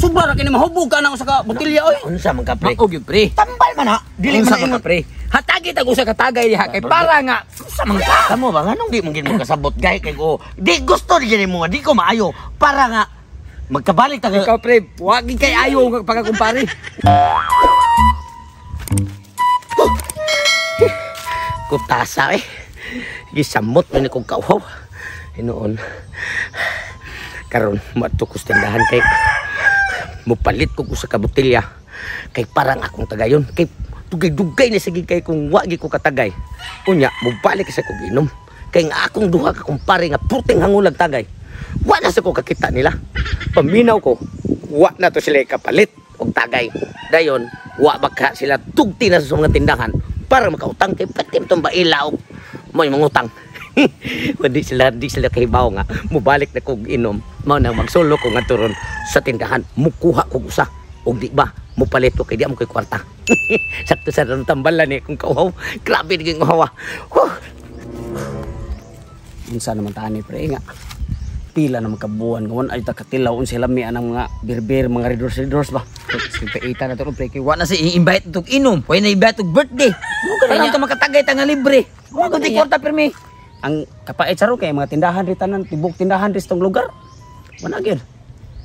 Sobra ra kini mahubog ka na sa ka botilya oy. Unsa man ka pre? Maog yun pre. Tambal man ha. Dili Unsa man man ka pre. Hatagi tag usa ka tagay diha kay para nga sa man ka. Kamo ba nganong di mo gid mo kasabot gay kay ko. Di gusto di gid mo, di ko maayo para nga magkabalik ta. Ikaw pre, wa gid kay ayo nga pagkakumpare. Kutasa eh. Gisamot man kong kauhaw. Hinoon. Karon matukos tindahan kay mupalit ko sa kabotilya kay parang akong tagayon kay dugay-dugay na sige kay kung wagi ko katagay. Unya mubalik sa kog inom kay nga akong duha ka kumpare nga puting hangulag tagay. Wa na sa ko kakita nila. Paminaw ko, wa na to sila kapalit og tagay. Dayon, wa baka sila tugti na sa mga tindahan para makautang kay patim tong bailaw mo mangutang. di sila kahibaw nga mubalik na kog inom mao na magsulo ko nga turon sa tindahan mukuha kog usa og di ba mupalit ko kay di mo kay kwarta. Sakto sa tambalan ni kung kauhaw grabe di kong hawa. Unsa naman tani pre nga pila na magkabuan ngon ay ta katilaw un sila mi anang mga birber mga redors ba. Kita na to pre kay wa na si invite tug inom, pwede na invite tug birthday. Mo kana to makatagay ta nga libre. Mo ko di kwarta permi. Ang kapait saro kay mga tindahan ri tanan tibok tindahan ri sa tong lugar. Wala gyud.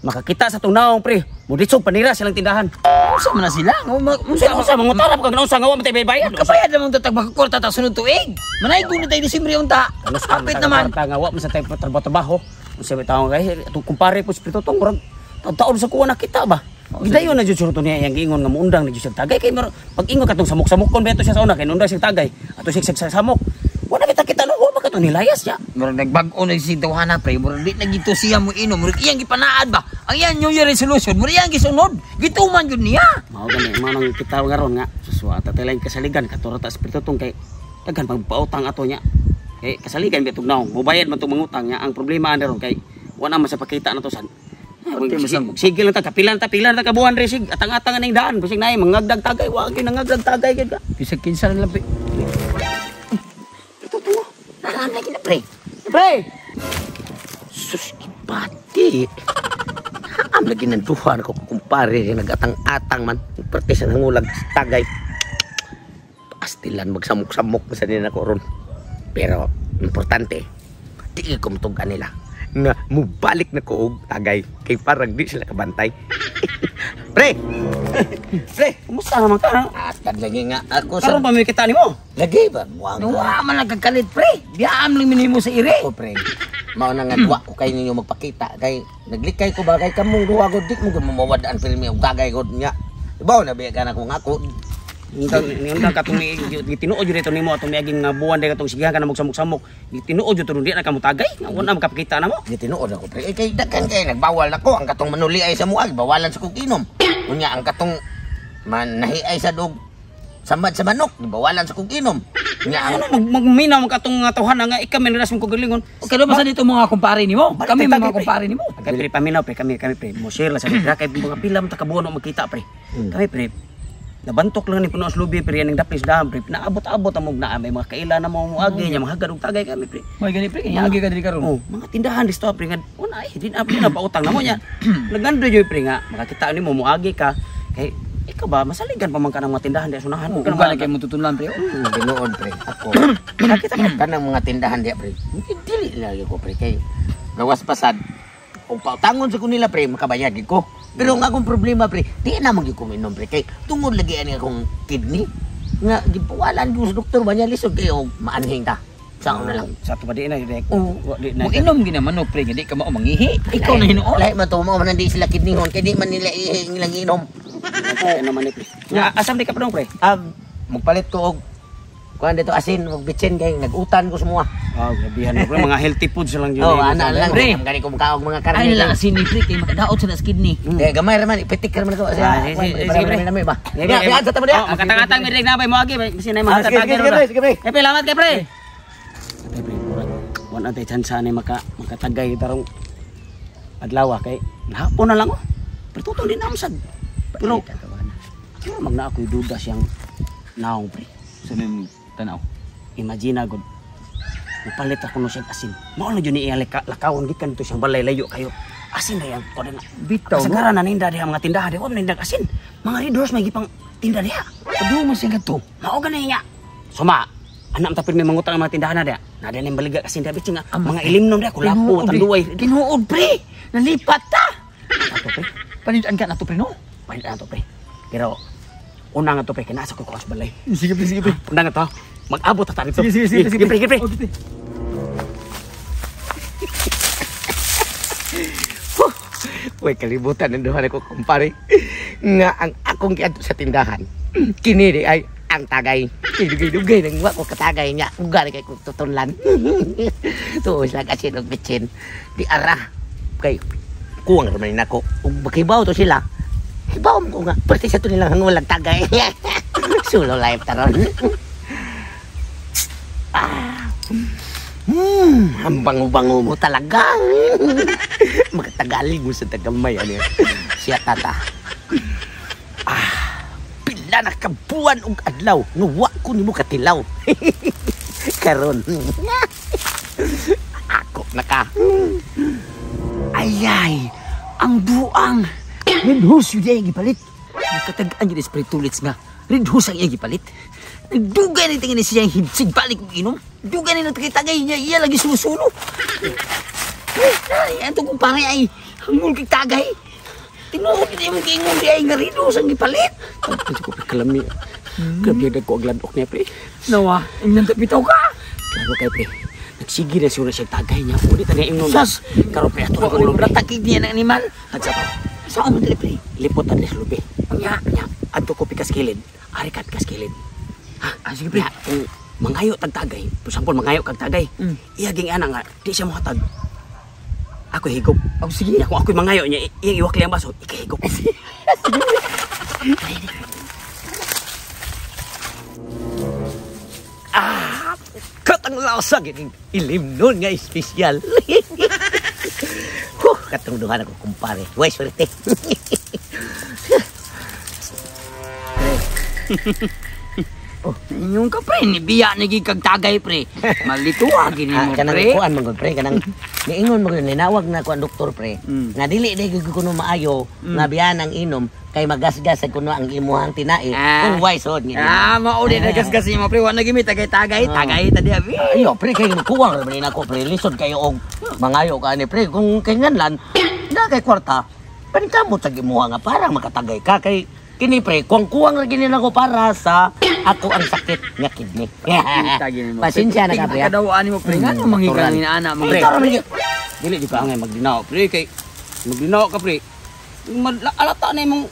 Makakita sa tong naong pre. Muditsog panira silang tindahan. Unsa man na sila? Unsa mangutarap kag unsa nga wa matay bayad. Kapayad naman to tag makakwarta ta sunod tuig. Manay guni tay Disyembre unta. Kapit naman. Nga wa man sa tay trabaho. Unsa may tawo kay atong kumpare ko espiritu tong murag taon sa kuha nakita ba. Gidayon na jud suruto niya yang giingon nga muundang na jud siya tagay kay pag ingon katong samok-samokon beto siya sa una kay undang siya tagay ato sigsig sa samok. Wala kita no wa ka to nilayas ya. Murag nagbag-o na si Tawhana pre, murag di na gito siya mo inom, murag iyang gipanaad ba. Ang iyang New Year resolution, murag iyang gisunod. Gituman jud niya. Mao gani mao nang kita ngaron nga suswa ta lain kasaligan katura ta espiritu tong kay daghan pagpautang ato nya. Kay kasaligan betog naong mobayad man tong mangutang nya. Ang problema anderon kay wala man sa pakita na to san. Sige lang ta kapilan ta kabuan re sig atang-atang ning daan bisig nay mangagdag tagay wa gyud nangagdag tagay gyud ka. Bisag kinsa na lang pre. Ito to. Nahan lagi na pre. Pre. Sus ipati. Am lagi ng duha ko kumpare nagatang-atang man parte sa nangulag tagay. Pastilan magsamok-samok sa nila ko ron. Pero importante di ko mutugan nila nga mubalik na ko og tagay kay parang di sila kabantay. Pre. Pre, Kumusta naman ka? atad lagi nga ako Karon pa may kita nimo. lagi ba? Wa man nagkakalit pre. Diam lang minimo sa ire. Ako pre. Mao na nga duwa ko kay ninyo magpakita kay naglikay ko ba kay kamong duwa gud dik mo gud mawadaan filmi og tagay gud nya. Ibaw na biya kana ko ngako. Niundang katong gitinuod jud ito nimo atong miaging nga buwan day katong sigahan ka na magsamok-samok. Gitinuod jud turon di na ka mo tagay. Nga wala makapakita na mo. Gitinuod ako pre. Kay daghan kay nagbawal nako ang katong manuli ay sa muag bawalan sa kog inom. Unya ang katong manahiay sa dog samad sa manok bawalan sa kog inom. Unya ang Magminaw man katong tawhan nga ikaw miniras mo kogalingon. Kaya ba sa dito mga kumpare nimo? Kami mga kumpare nimo. Kami paminaw pre kami pre. Mo share la sa dira kay mga pila man ta kabuon magkita pre. Kami pre. Nabantok lang ni puno sa lubi pre ning dapis daham pre. Naabot-abot amog na may mga kaila na mo agi nya mahagad og tagay kami pre. May gani pre, agi ka diri karon. Oh, mga tindahan disto pre nga una ay din apre na pautang namo nya. Nagando joy pre nga makakita nimo moagi ka kay ikaw ba masaligan pa man ka ng mga tindahan di sunahan mo Kung ba kay mo tutulan pre? tinuod pre. Ako nakita ko kanang mga tindahan diya pre. Dili lagi ko pre kay gawas pasad. Og pautangon sa kunila pre makabayad gid ko. Pero ang akong problema pre, di na magikuminom pre kay tungod lagi ani akong kidney nga gipawalan ko sa doktor ba niya lisod kay og maanhing ta. Sao na lang. Sa to ba di na direct. Di na. Mo inom gina manok pre, di ka mao mangihi. Ikaw na hinuon. Lahi man to mo man di sila kidneyhon kay di man nila ilang inom. Ako naman ni pre. Asam di ka pa pre. Magpalit ko og kuan dito asin og bitsin kay nagutan ko semua. Grabihan pre mga healthy foods lang yun. Ana lang pre. gani ko makaog mga karne. Ay la asin ni pre kay makadaot sa kidney. Eh gamay ra man ipitik ra man ko. Sige pre. Nami ba. Ya, sa tamo dia. Makatang-atang mi na bay mo agi kasi na mga tatagay ro. Sige pre. Kay salamat kay pre. Kay pre. Wala tay chance ni makatagay tarong adlaw kay hapon na lang oh. Pero tutol din amsag. Pero magna ako'y duda siyang naong pre. Sa ning tanaw. Imagine gud. Napalit ako no siyang asin. Mao na jud ni lakawan gikan to siyang balay layo kayo. asin na yan. Bitaw, no? Kasagaran na ninda diha mga tindahan diha. Huwag nindag asin. Mga Red Horse may gipang tinda diha. Ado man siya to. Mao ganay niya. Suma, anak tapos may mangutang ang mga tindahan na diha. Nada na yung baliga kasi diha bitch nga. Mga ilimnom diha, kulapo, tanduay. Tinuod, pre. Nalipat ta. Ato pre. Panidaan ka na to, pre, no? Pahinda na to pre. Pero, una nga to pre, kinasa ko sa balay. Sige, pre. Una nga to, mag-abot ta dito. Sige, pre. Okay. Uy, kalibutan ng duhan ako, kumpare. Nga ang akong giadto sa tindahan. Kini di ay ang tagay. Dugay-dugay nang wa ko katagay niya. Ugali kay kong tutunlan. Tuos lang kasi ng bitsin. Di ara. Kay, kuwang naman ako. Kung makibaw to sila, hibaw mo ko nga. Pwede sa to nilang hangulang tagay. Sulo life taron. Ang bango-bango mo talaga. Magtagaling mo sa tagamay. Ano yan? Siya tata. Pila na kabuan og adlaw. Nuwa ko ni mo katilaw. Karon. Ako naka. Ayay, ang buang. Red Horse yun yung gipalit. Nakatagaan yun espritulits nga. Red Horse ang yung gipalit. Nagdugay na tingin siya yung hibsig balik kong inom. Dugay na nagtakitagay niya. Iya lagi sumusulo. Ay, ito kong pare ay hangul kay tagay. Tinuod hindi mo kingon di ay nga Red Horse ang gipalit. Kasi ko kalami. Grabe na ko ang landok niya pre. Nawa, inyong tapitaw ka. Klaro kay pre. Nagsige na siya siya tagay niya. Ulit na yung Sas, karo pre ato Huwag ko ko lubi. natakig niya ng animal. Nagsapaw. Saan mo dali, pre? Liputan ni lubi. Ang ya. Adto ko pikas kilid. Arikat kas kilid. Sige, pre. Kung mangayo tag tagay, for example mangayo kag tagay. Iya ging ana nga di siya mohatag. Ako higop. Oh, sige. Kung ako'y mangayo niya, iyang iwak lang baso, ikahigop. Katang lasa gining ilim nun nga espesyal. Katong duhan ako, kumpare. Way, swerte. Inyong ka, pre. Nibiya nagigag tagay, pre. Malituwa, gini mo, Kanang pre. kuan man gud pre, kanang niingon mo gud ninawag na ko ang doktor pre. Nga dili di gyud kuno maayo nga biyan ang inom kay magasgas sa kuno ang imuhang tinai. Kung wise hod nga. Mauli na gasgas mo, pre. Wala gimi tagay-tagay. Tagay, tadi, abi. Ayo pre kay kuwang man nako pre, lisod kayo og mangayo ka ni pre kung kay nganlan na kay kwarta. Panikamot sa imuha nga para makatagay ka kay kini pre, kuwang ra gini nako para sa ako ang sakit nga kidney. Pasensya na ka pre. Kadawaan mo, pre. Nga manghigang ni ana mo, pre. Dili di ka angay magdinaw, pre kay magdinaw ka pre. Alata na imong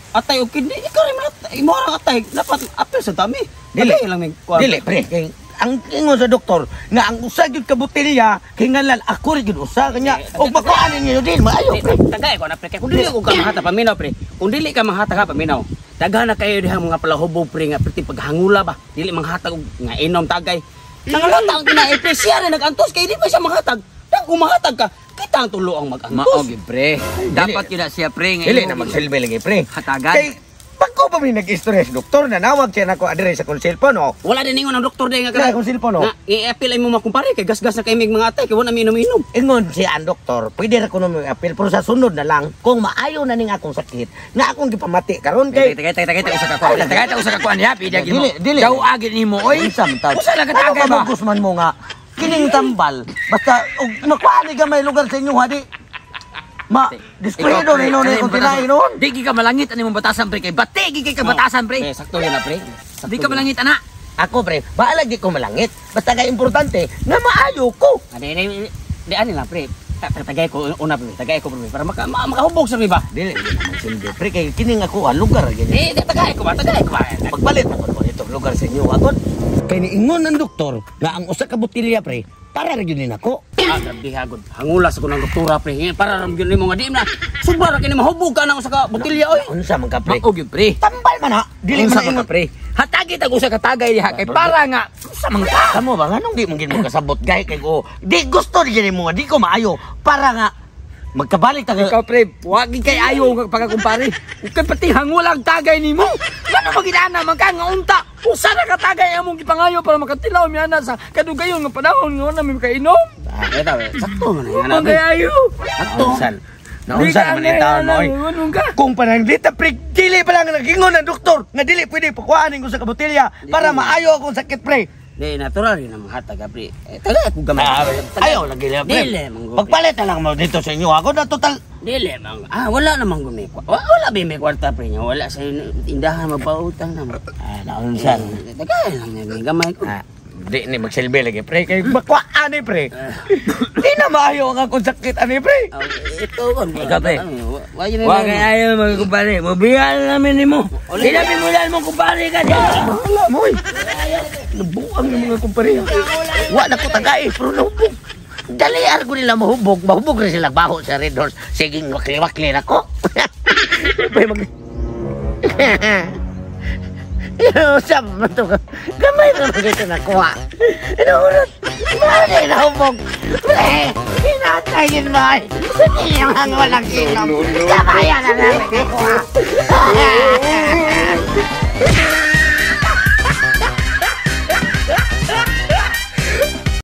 atay og kidney, ikaw rin imo ang atay dapat apil sa dami. Dili lang may kuwan. Dili pre kay ang ingon sa doktor nga ang usa gyud ka botelya kinganlan ako rin gyud usa kanya og makuan ninyo din maayo pre. Tagay ko na pre kay kung dili ko ka mahata paminaw pre. Kung dili ka mahata ka paminaw, daghan na kayo diha mga palahubog pre nga perti paghangula ba. Dili manghatag og nga inom tagay. Nangalata ang kinae pre siya rin nagantos kay di pa siya manghatag. Kung mahatag ka, kita ang tulo ang mag-antos. Maog, pre. Dapat yun na siya, pre. Dili na magsilbi lagi pre. Hatagan. Kay pagko pa may nag-stress doktor na nawag siya nako adre sa kong cellphone oh. Wala din ingon ang doktor din nga Kaya kong cellphone oh. nga i-appeal ay mo makumpare kay gasgas na kay mig mga atay kay wala mi inom-inom. Ingon siya ang doktor, pwede ra ko na appeal pero sa sunod na lang kung maayo na ning akong sakit nga akong gipamati karon kay Tagay usa ka kuan. Tagay usa ka kuan ya, pidya gi mo. Dili. Daw agin nimo oy. Samtang. Usa lang katagay ba? Gusman mo nga kining tambal basta og makuani ka may lugar sa inyo hadi. Diskredo ni noon kung tinain noon. Di ka malangit ani mong batasan, pre. Kay bati gi kay batasan, pre. Sakto yun na pre. Di ka malangit ana. Ako pre, baalag di ko malangit. Basta ka importante nga maayo ko. Di ani lang pre. Tagay ko una pre. Tagay ko pre para makahubog sa ba. Dili naman silbi. Pre kay kining ako lugar gani. Di tagay ko ba? Tagay ko ba? Pagbalit mo ko itong lugar sa inyo aton. Kay niingon ng doktor nga ang usa ka botelya pre para ra gyud nako. Grabe hagod. Hangula sa kunang doktora pre. Para ram gyud nimo nga di na. Subra kini mahubog ka nang usa ka botelya oy. Unsa man ka pre? Maog yun, pre. Tambal man ha. Dili Unsa man man ka, pre. Hatagi tag usa ka tagay diha kay para nga usa man ka. Kamo ba nganong di man gid mo kasabot gay kay ko. Di gusto di mo di ko maayo para nga magkabalik ta. Ikaw, pre, wag kay ayo nga pagkakumpare. Ukay pati hangulang tagay nimo. Ngano magidana man ka nga unta. Usa na ka tagay among gipangayo para makatilaw mi ana sa kadugayon nga panahon nga na mi kainom. Eta sakto man yan. Ang ayo. Sakto. Naunsa naman yung taon mo, oy. Kung pananglita, pre, dili pa lang nagingon ng doktor nga dili pwede pakuhanin ko sa kabotilya para maayo akong sakit, pre. Di, natural rin ang hatag, pre. Tagay ako gamay. Ayaw lagi lang, pre. Dili, manggo. Pagpalit na lang mo dito sa inyo. Ako na total. Dili, manggo. Wala namang gumikwa. Wala ba may kwarta, pre niya? Wala sa tindahan, mapautang naman. Naunsan. Tagay lang may gamay ko. Di ni magsilbi lagi, pre. Kay bakwaan ni, pre. Di na maayo ang akong sakit, ani, pre. Ito, kon. Ikaw, pre. Huwag kay ayaw mga kumpare. Mabigal namin ni mo. Sinabi mo dahil mong kumpare ka dyan. Wala mo, eh. Nabuang ng mga kumpare. Wa na ko tagay, pero nahubog. Dalian ko nila mahubog. Mahubog na sila baho sa Red Horse. Sige, wakli-wakli na ko. Usap mo ito ka. Gamay na mag-ito nakuha. Inuunod. Mali na hubog. Pre, pinatayin mo. Hindi yung ang walang inom. Kamayan na namin nakuha.